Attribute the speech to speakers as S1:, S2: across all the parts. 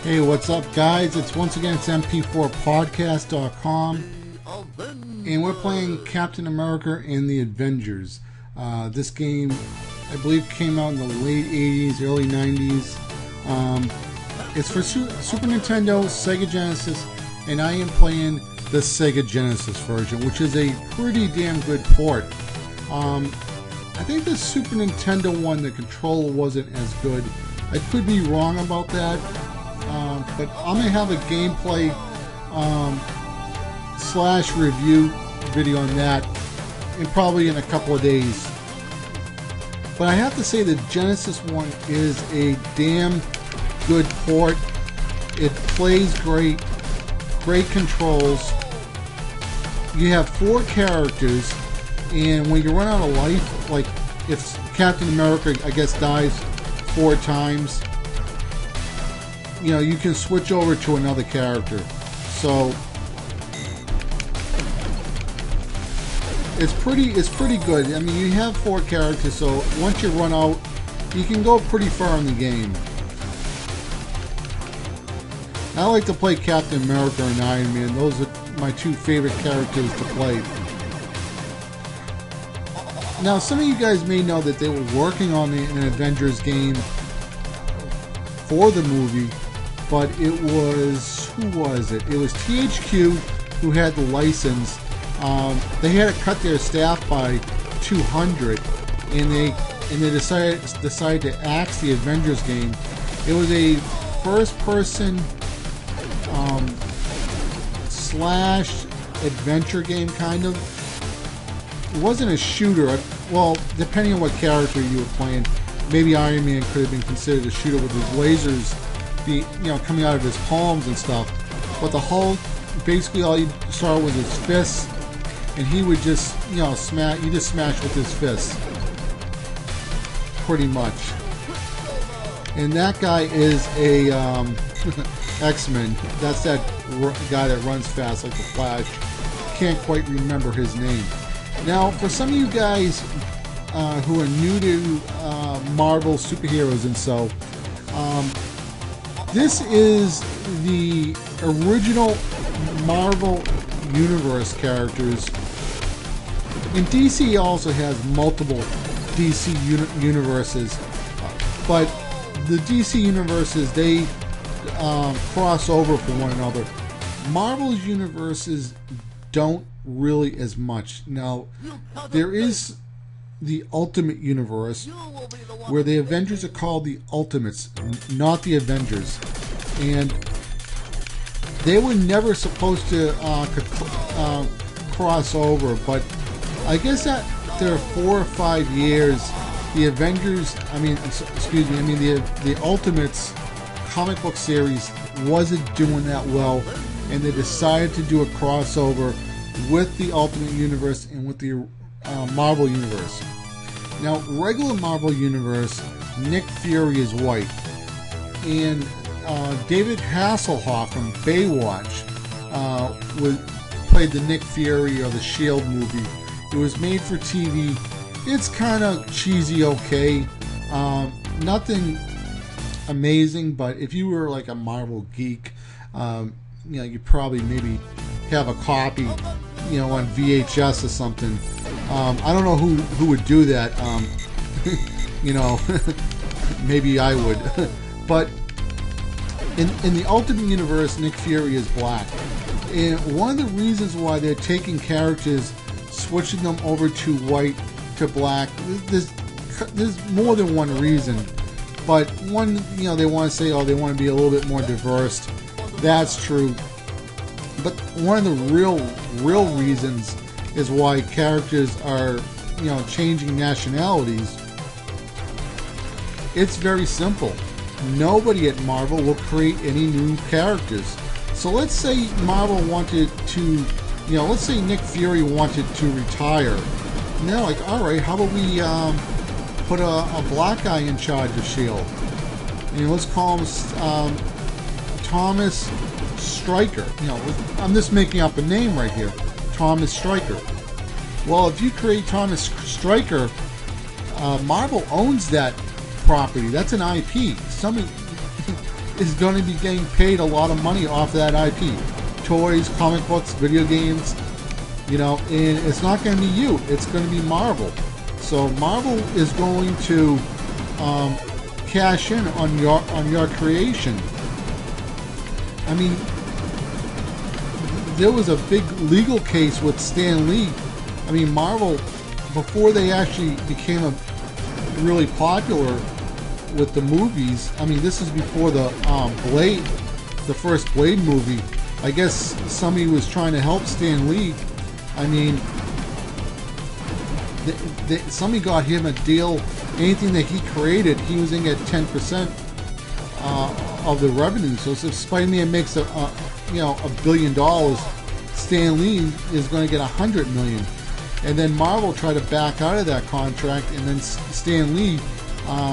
S1: Hey, what's up, guys? It's once again it's mp4podcast.com, and we're playing Captain America and the Avengers. This game, I believe, came out in the late 80s, early 90s. It's for Super Nintendo, Sega Genesis, and I am playing the Sega Genesis version, which is a pretty damn good port. I think the Super Nintendo one, the controller wasn't as good. I could be wrong about that. But I'm going to have a gameplay slash review video on that probably in a couple of days. But I have to say the Genesis one is a damn good port. It plays great, great controls. You have 4 characters, and when you run out of life, like if Captain America, I guess, dies 4 times, you know, you can switch over to another character. So it's pretty good. I mean, you have 4 characters, so once you run out, you can go pretty far in the game. I like to play Captain America and Iron Man. Those are my 2 favorite characters to play. Now, some of you guys may know that they were working on an Avengers game for the movie, but it was, who was it? It was THQ who had the license. They had to cut their staff by 200, and they decided to axe the Avengers game. It was a first-person slash adventure game, kind of. It wasn't a shooter. Well, depending on what character you were playing, maybe Iron Man could have been considered a shooter with his lasers, coming out of his palms and stuff. But the Hulk, basically all you saw was his fists, and he would just, smash. You just smash with his fists, pretty much. And that guy is a X-Men. That's that guy that runs fast like the Flash. Can't quite remember his name. Now, for some of you guys who are new to Marvel superheroes and so, this is the original Marvel Universe characters. And DC also has multiple DC universes, but the DC universes, they cross over for one another. Marvel's universes don't really as much. Now, there is the Ultimate Universe, where the Avengers are called the Ultimates, not the Avengers, and they were never supposed to cross over. But I guess after 4 or 5 years, the Avengers, the Ultimates comic book series wasn't doing that well, and they decided to do a crossover with the Ultimate Universe and with the Marvel Universe. Now, regular Marvel Universe, Nick Fury is white, and David Hasselhoff from Baywatch played the Nick Fury or the S.H.I.E.L.D. movie. It was made for TV. It's kind of cheesy, okay. Nothing amazing, but if you were like a Marvel geek, you probably maybe have a copy, on VHS or something. I don't know who would do that. Maybe I would. But in the Ultimate Universe, Nick Fury is black. And one of the reasons why they're taking characters, switching them over to white to black, there's more than one reason. But one, they want to say, they want to be a little bit more diverse. That's true. But one of the real reasons is why characters are, changing nationalities. It's very simple. Nobody at Marvel will create any new characters. So let's say Marvel wanted to, let's say Nick Fury wanted to retire. And they're like, all right, how about we put a black guy in charge of S.H.I.E.L.D. And let's call him Thomas Stryker. I'm just making up a name right here. Thomas Stryker. Well, if you create Thomas Stryker, Marvel owns that property. That's an IP. is going to be getting paid a lot of money off of that IP. Toys, comic books, video games, you know, and it's not going to be you. It's going to be Marvel. So Marvel is going to cash in on your creation. I mean, there was a big legal case with Stan Lee. I mean, Marvel, before they actually became really popular with the movies. I mean, this is before the the first Blade movie. I guess somebody was trying to help Stan Lee. I mean, somebody got him a deal. Anything that he created, he was going to get 10% of the revenue. So if Spider-Man makes $1 billion, Stan Lee is going to get $100 million. And then Marvel tried to back out of that contract, and then Stan Lee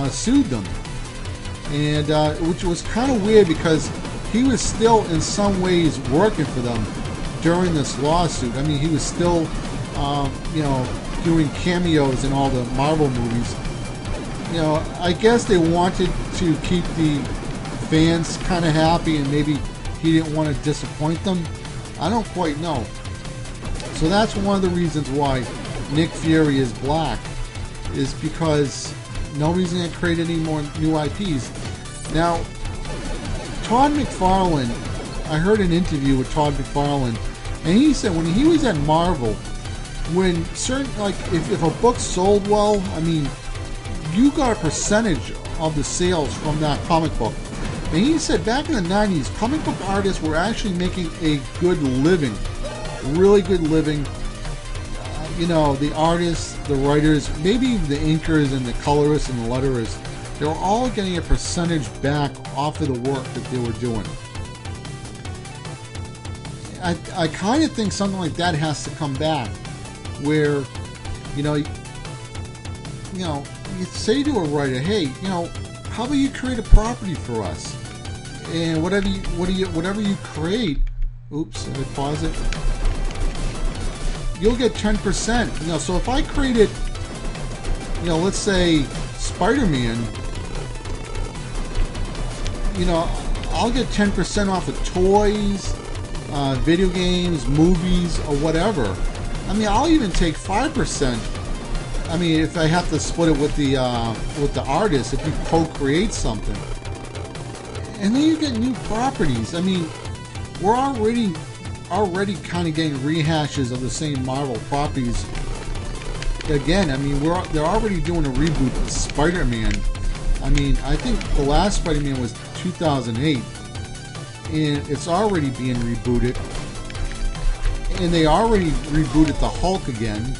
S1: sued them, and which was kind of weird because he was still in some ways working for them during this lawsuit. I mean, he was still doing cameos in all the Marvel movies. You know, I guess they wanted to keep the fans kind of happy, and maybe he didn't want to disappoint them. I don't quite know. So that's one of the reasons why Nick Fury is black, is because nobody's going to create any more new IPs. Now, Todd McFarlane, I heard an interview with Todd McFarlane, and he said when he was at Marvel, when certain, like, if a book sold well, I mean, you got a percentage of the sales from that comic book. And he said back in the 90s, comic book artists were actually making a good living, really good living. You know, the artists, the writers, maybe the inkers and the colorists and the letterers, they were all getting a percentage back off of the work that they were doing. I kind of think something like that has to come back, where, you say to a writer, hey, how about you create a property for us, and whatever you create, oops, let me pause it. You'll get 10%. So if I created, let's say Spider-Man, I'll get 10% off of toys, video games, movies, or whatever. I mean, I'll even take 5%. I mean, if I have to split it with the artist, if you co-create something, and then you get new properties. I mean, we're already kind of getting rehashes of the same Marvel properties. Again, I mean, they're already doing a reboot of Spider-Man. I mean, I think the last Spider-Man was 2008, and it's already being rebooted. And they already rebooted the Hulk again.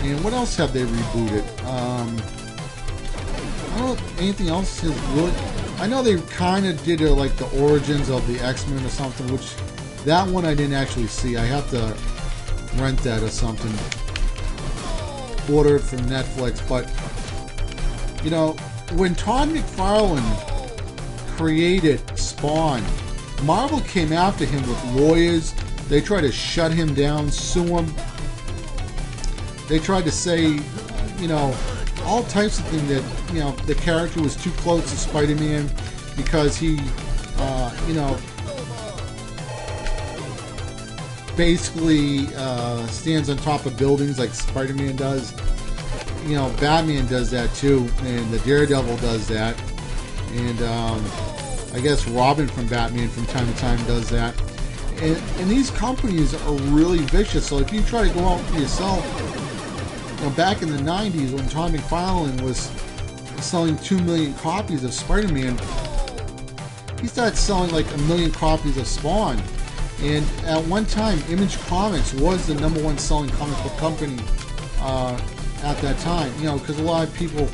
S1: And what else have they rebooted? I don't know if anything else has really. I know they kind of did like the origins of the X-Men or something, which that one I didn't actually see. I have to rent that or something. Order it from Netflix. But when Todd McFarlane created Spawn, Marvel came after him with lawyers. They tried to shut him down, sue him. They tried to say, all types of things that, the character was too close to Spider-Man because he, basically stands on top of buildings like Spider-Man does. Batman does that too, and the Daredevil does that. And I guess Robin from Batman from time to time does that. And these companies are really vicious. So if you try to go out for yourself, back in the 90s when Todd McFarlane was selling 2 million copies of Spider-Man, he started selling like 1 million copies of Spawn. And at one time, Image Comics was the #1 selling comic book company at that time. Because a lot of people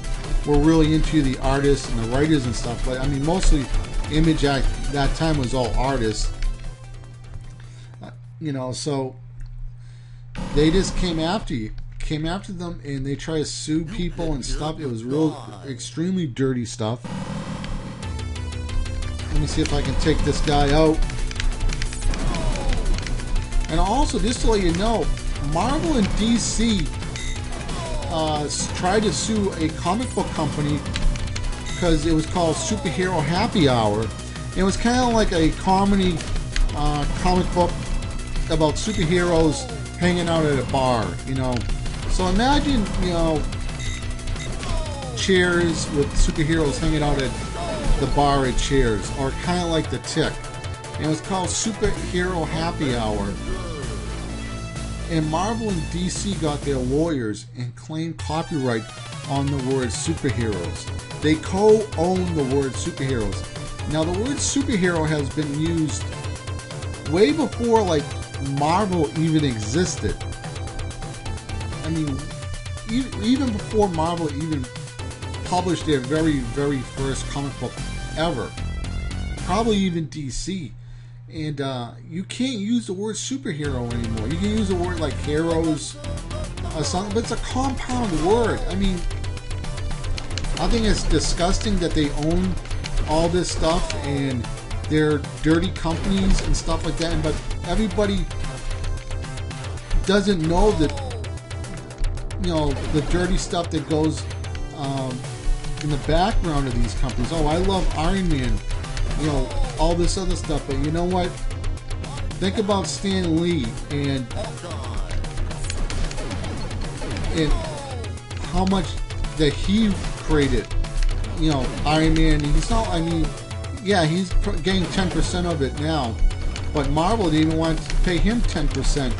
S1: were really into the artists and the writers and stuff. But I mean, mostly Image at that time was all artists. So they just came after them, and they try to sue people and stuff. It was real, extremely dirty stuff. Let me see if I can take this guy out. And also, just to let you know, Marvel and DC tried to sue a comic book company because it was called Superhero Happy Hour, It was kind of like a comedy comic book about superheroes hanging out at a bar, you know. So imagine, you know, Cheers with superheroes hanging out at the bar at Cheers, or kind of like The Tick. And it was called Superhero Happy Hour. And Marvel and DC got their lawyers and claimed copyright on the word superheroes. They co-own the word superheroes. Now the word superhero has been used way before like Marvel even existed. I mean, even before Marvel even published their very, very first comic book ever. Probably even DC. And you can't use the word superhero anymore. You can use the word like heroes or something, but it's a compound word. I mean, I think it's disgusting that they own all this stuff and they're dirty companies and stuff like that. But everybody doesn't know that, you know, the dirty stuff that goes in the background of these companies. Oh, I love Iron Man, you know, all this other stuff. But you know what? Think about Stan Lee and how much that he created. You know, Iron Man. He's not. I mean, yeah, he's getting 10% of it now, but Marvel didn't even want to pay him 10%.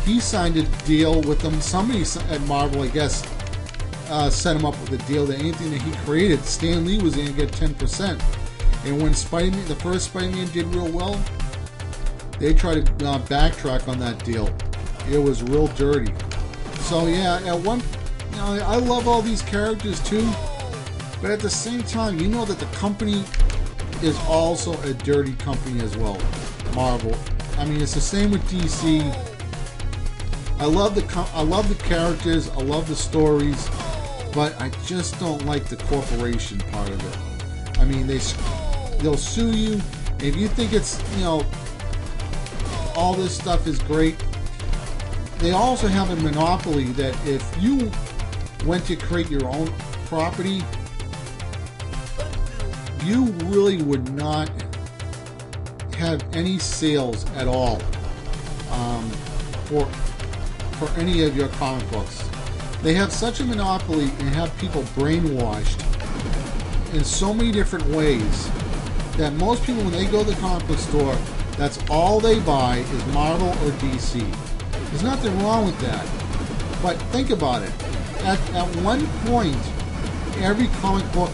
S1: He signed a deal with them. Somebody at Marvel, I guess, set him up with a deal that anything that he created, Stan Lee was going to get 10%. And when Spider-Man, the first Spider-Man did real well, they tried to backtrack on that deal. It was real dirty. So yeah, at one, you know, I love all these characters too, but at the same time, you know that the company is also a dirty company as well. Marvel. I mean, it's the same with DC. I love the characters. I love the stories, but I just don't like the corporation part of it. I mean, they'll sue you if you think it's, you know, all this stuff is great. They also have a monopoly that if you went to create your own property, you really would not have any sales at all for any of your comic books. They have such a monopoly and have people brainwashed in so many different ways that most people, when they go to the comic book store, that's all they buy is Marvel or DC. There's nothing wrong with that. But think about it. At one point, every comic book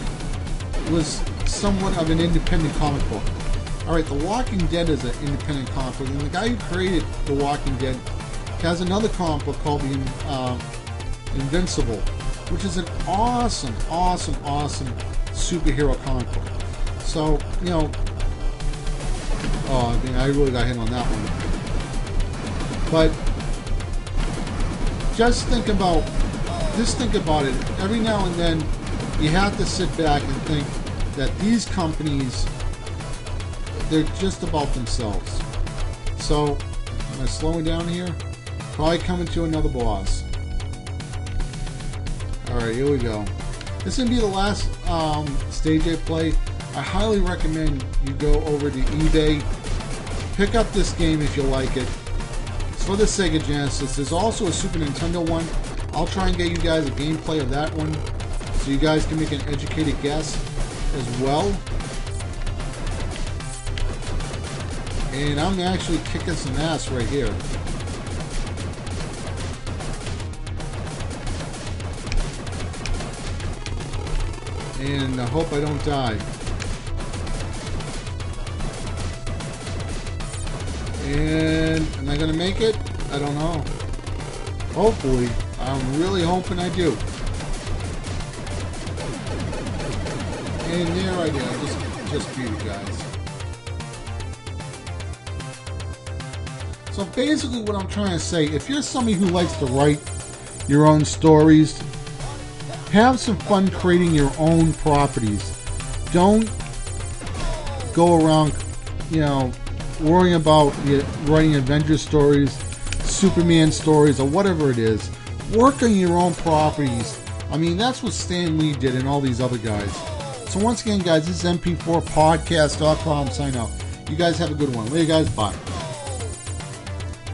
S1: was somewhat of an independent comic book. Alright, The Walking Dead is an independent comic book, and the guy who created The Walking Dead has another comic book called Invincible, which is an awesome, awesome, awesome superhero comic book. So, you know, oh, I mean, I really got hit on that one. But just think about it. Every now and then, you have to sit back and think that these companies, they're just about themselves. So, am I slowing down here? Probably coming to another boss. Alright, here we go. This is going to be the last stage I play. I highly recommend you go over to eBay. Pick up this game if you like it. It's for the Sega Genesis. There's also a Super Nintendo one. I'll try and get you guys a gameplay of that one so you guys can make an educated guess as well. And I'm actually kicking some ass right here. And I hope I don't die. And am I going to make it? I don't know. Hopefully. I'm really hoping I do. And there I did. I just beat it, guys. So basically what I'm trying to say, if you're somebody who likes to write your own stories, have some fun creating your own properties. Don't go around, you know, worrying about writing Avengers stories, Superman stories, or whatever it is. Work on your own properties. I mean, that's what Stan Lee did and all these other guys. So once again, guys, this is MP4podcast.com. Sign out. You guys have a good one. Later, guys. Bye.